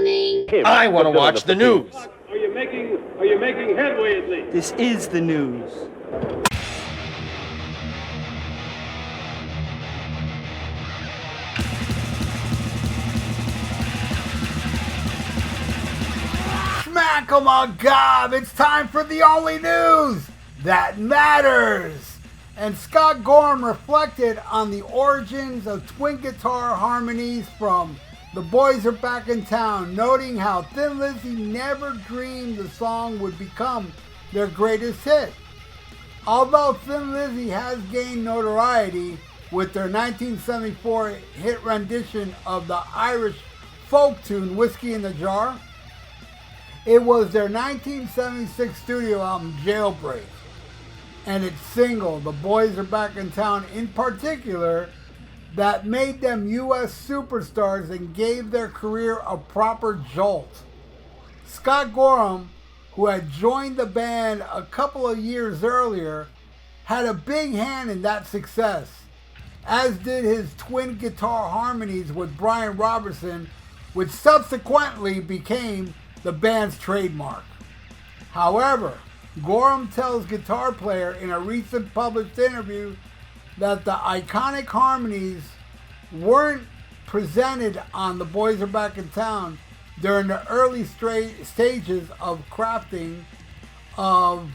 morning. I want to watch the news. Are you making headway at least? This is the news. Smack 'em on gob! It's time for the only news that matters! And Scott Gorham reflected on the origins of twin guitar harmonies from The Boys Are Back in Town, noting how Thin Lizzy never dreamed the song would become their greatest hit. Although Thin Lizzy has gained notoriety with their 1974 hit rendition of the Irish folk tune Whiskey in the Jar, it was their 1976 studio album Jailbreak and its single, The Boys Are Back in Town in particular, that made them U.S. superstars and gave their career a proper jolt. Scott Gorham, who had joined the band a couple of years earlier, had a big hand in that success, as did his twin guitar harmonies with Brian Robertson, which subsequently became the band's trademark. However, Gorham tells Guitar Player in a recent published interview that the iconic harmonies weren't presented on The Boys Are Back in Town during the early stages of crafting of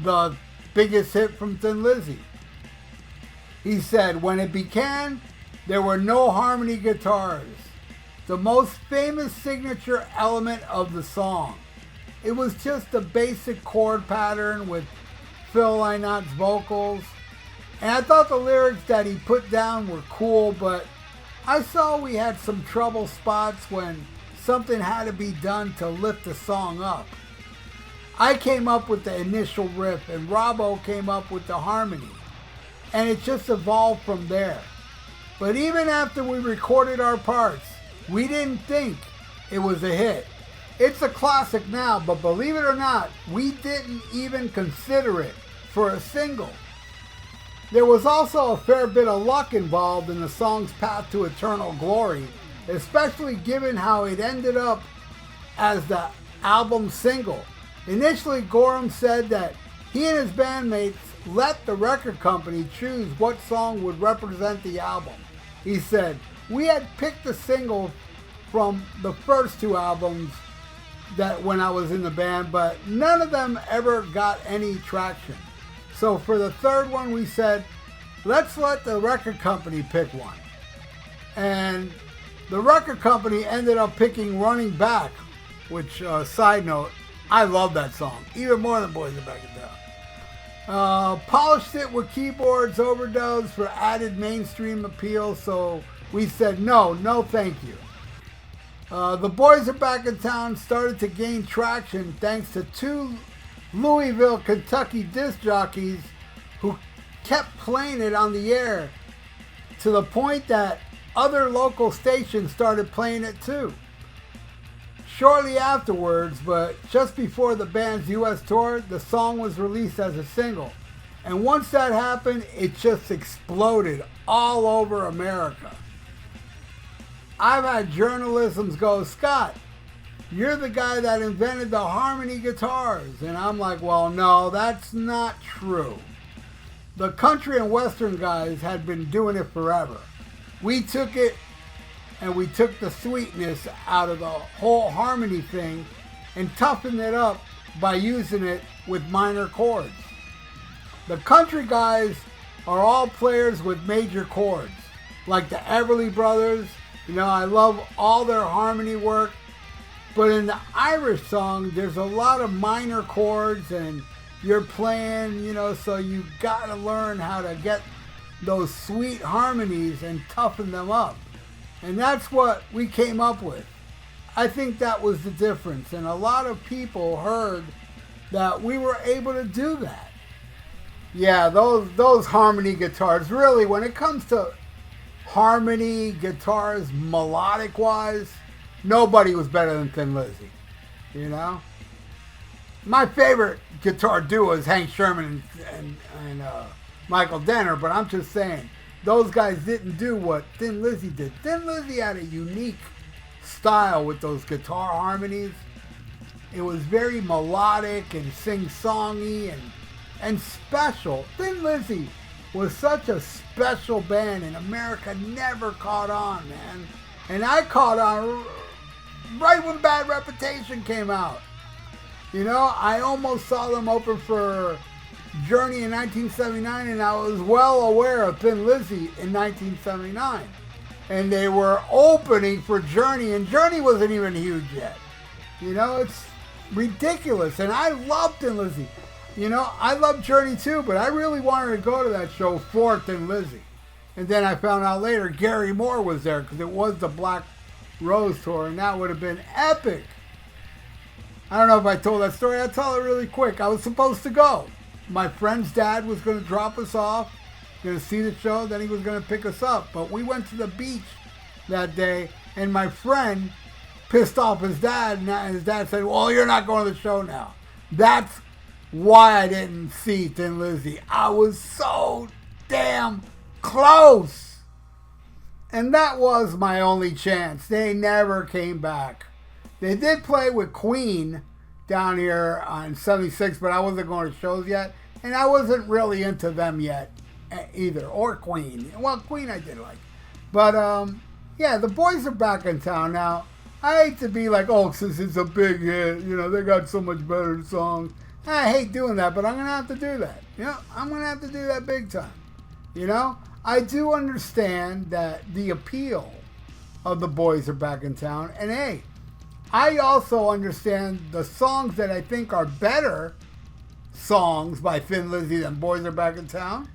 the biggest hit from Thin Lizzy. He said, when it began, there were no harmony guitars, the most famous signature element of the song. It was just a basic chord pattern with Phil Lynot's vocals. And I thought the lyrics that he put down were cool, but I saw we had some trouble spots when something had to be done to lift the song up. I came up with the initial riff and Robbo came up with the harmony. And it just evolved from there. But even after we recorded our parts, we didn't think it was a hit. It's a classic now, but believe it or not, we didn't even consider it for a single. There was also a fair bit of luck involved in the song's path to eternal glory, especially given how it ended up as the album single. Initially, Gorham said that he and his bandmates let the record company choose what song would represent the album. He said, we had picked the single from the first two albums that when I was in the band, but none of them ever got any traction. So for the third one, we said, let's let the record company pick one. And the record company ended up picking Running Back, which, side note, I love that song, even more than Boys Are Back in Town. Polished it with keyboards overdubs for added mainstream appeal, so we said no thank you. The Boys Are Back in Town started to gain traction thanks to two Louisville, Kentucky disc jockeys who kept playing it on the air to the point that other local stations started playing it too. Shortly afterwards, but just before the band's US tour, the song was released as a single. And once that happened, it just exploded all over America. I've had journalisms go, Scott, you're the guy that invented the harmony guitars. And I'm like, well, no, that's not true. The country and western guys had been doing it forever. We took it and we took the sweetness out of the whole harmony thing and toughened it up by using it with minor chords. The country guys are all players with major chords, like the Everly Brothers. You know, I love all their harmony work. But in the Irish song, there's a lot of minor chords and you're playing, you know, so you got to learn how to get those sweet harmonies and toughen them up. And that's what we came up with. I think that was the difference. And a lot of people heard that we were able to do that. Yeah, those harmony guitars, really, when it comes to harmony guitars, melodic wise, nobody was better than Thin Lizzy, you know? My favorite guitar duo is Hank Sherman and Michael Denner, but I'm just saying, those guys didn't do what Thin Lizzy did. Thin Lizzy had a unique style with those guitar harmonies. It was very melodic and sing-songy and special. Thin Lizzy was such a special band, and America never caught on, man. And I caught on right when Bad Reputation came out. You know, I almost saw them open for Journey in 1979, and I was well aware of Thin Lizzy in 1979. And they were opening for Journey, and Journey wasn't even huge yet. You know, it's ridiculous. And I loved Thin Lizzy. You know, I love Journey too, but I really wanted to go to that show for Thin Lizzy. And then I found out later Gary Moore was there because it was the Black Rose tour, and that would have been epic. I don't know if I told that story. I'll tell it really quick. I was supposed to go. My friend's dad was going to drop us off, going to see the show, then he was going to pick us up. But we went to the beach that day, and my friend pissed off his dad, and his dad said, well, you're not going to the show now. That's why I didn't see Thin Lizzy. I was so damn close. And that was my only chance. They never came back. They did play with Queen down here on 76, but I wasn't going to shows yet. And I wasn't really into them yet either. Or Queen. Well, Queen I did like. But, yeah, the boys are back in town now. I hate to be like, oh, since it's a big hit, you know, they got so much better songs. I hate doing that, but I'm going to have to do that. You know, I'm going to have to do that big time. You know, I do understand that the appeal of the boys are back in town. And hey, I also understand the songs that I think are better songs by Thin Lizzy than Boys Are Back in Town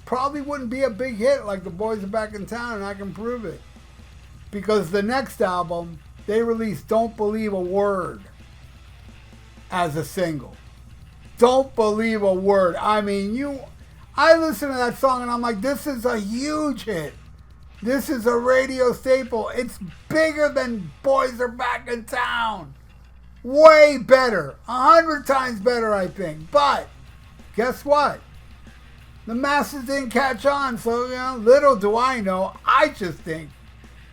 probably wouldn't be a big hit like the Boys Are Back in Town, and I can prove it. Because the next album, they released Don't Believe a Word as a single. Don't Believe a Word. I mean, I listen to that song and I'm like, this is a huge hit. This is a radio staple. It's bigger than Boys Are Back in Town. Way better. 100 times better, I think. But guess what? The masses didn't catch on, so, you know, little do I know. I just think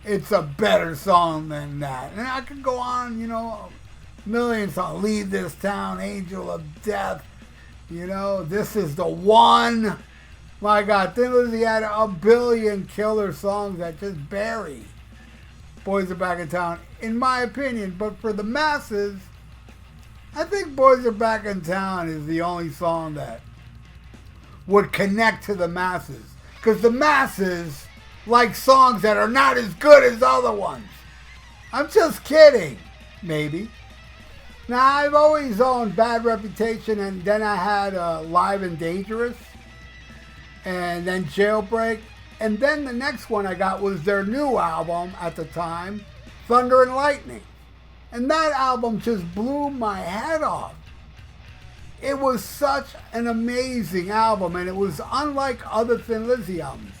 it's a better song than that. And I could go on, you know, millions on Leave This Town, Angel of Death, you know, This Is the One. My God, Thin Lizzy had a billion killer songs that just bury Boys Are Back in Town, in my opinion. But for the masses, I think Boys Are Back in Town is the only song that would connect to the masses. Because the masses like songs that are not as good as other ones. I'm just kidding, maybe. Now, I've always owned Bad Reputation, and then I had Live and Dangerous, and then Jailbreak, and then the next one I got was their new album at the time, Thunder and Lightning. And that album just blew my head off. It was such an amazing album, and it was unlike other Thin Lizzy albums.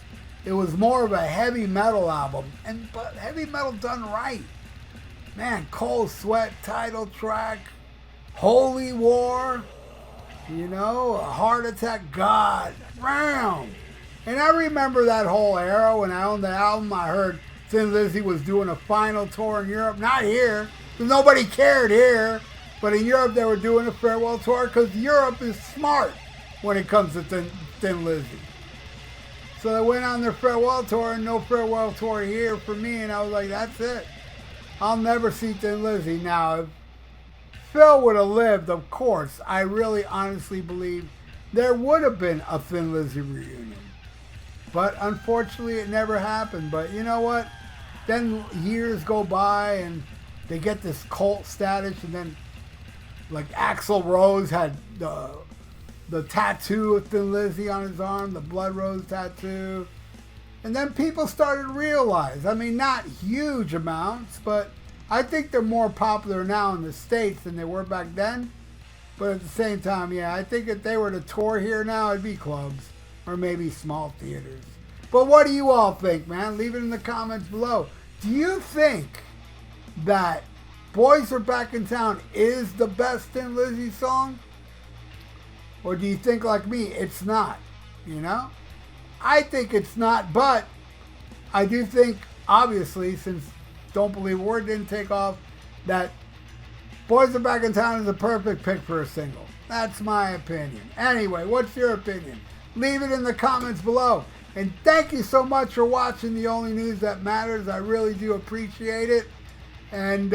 It was more of a heavy metal album, but heavy metal done right. Man, Cold Sweat title track, Holy War, you know, a Heart Attack, God, round. And I remember that whole era when I owned the album. I heard Thin Lizzy was doing a final tour in Europe. Not here, because nobody cared here. But in Europe, they were doing a farewell tour because Europe is smart when it comes to Thin Lizzy. So they went on their farewell tour, and no farewell tour here for me. And I was like, that's it. I'll never see Thin Lizzy. Now, if Phil would have lived, of course, I really honestly believe there would have been a Thin Lizzy reunion. But unfortunately, it never happened. But you know what? Then years go by, and they get this cult status, and then like Axl Rose had the tattoo of Thin Lizzy on his arm, the Blood Rose tattoo. And then people started to realize, I mean, not huge amounts, but I think they're more popular now in the States than they were back then. But at the same time, yeah, I think if they were to tour here now, it'd be clubs or maybe small theaters. But what do you all think, man? Leave it in the comments below. Do you think that Boys Are Back in Town is the best Thin Lizzy song? Or do you think like me, it's not? You know? I think it's not, but I do think, obviously, since Don't Believe a Word didn't take off, that Boys Are Back in Town is a perfect pick for a single. That's my opinion. Anyway, what's your opinion? Leave it in the comments below. And thank you so much for watching The Only News That Matters. I really do appreciate it. And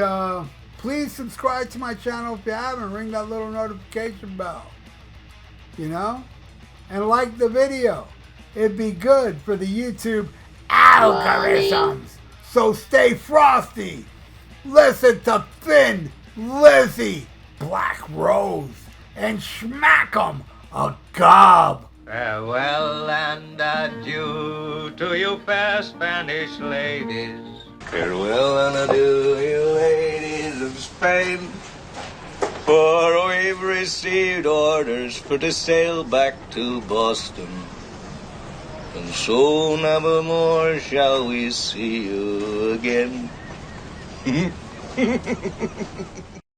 please subscribe to my channel if you haven't. Ring that little notification bell. You know? And like the video. It'd be good for the YouTube algorithms. So stay frosty. Listen to Thin Lizzy, Black Rose, and smack 'em a gob. Farewell and adieu to you fair Spanish ladies. Farewell and adieu, you ladies of Spain, for we've received orders for to sail back to Boston, and so never more shall we see you again.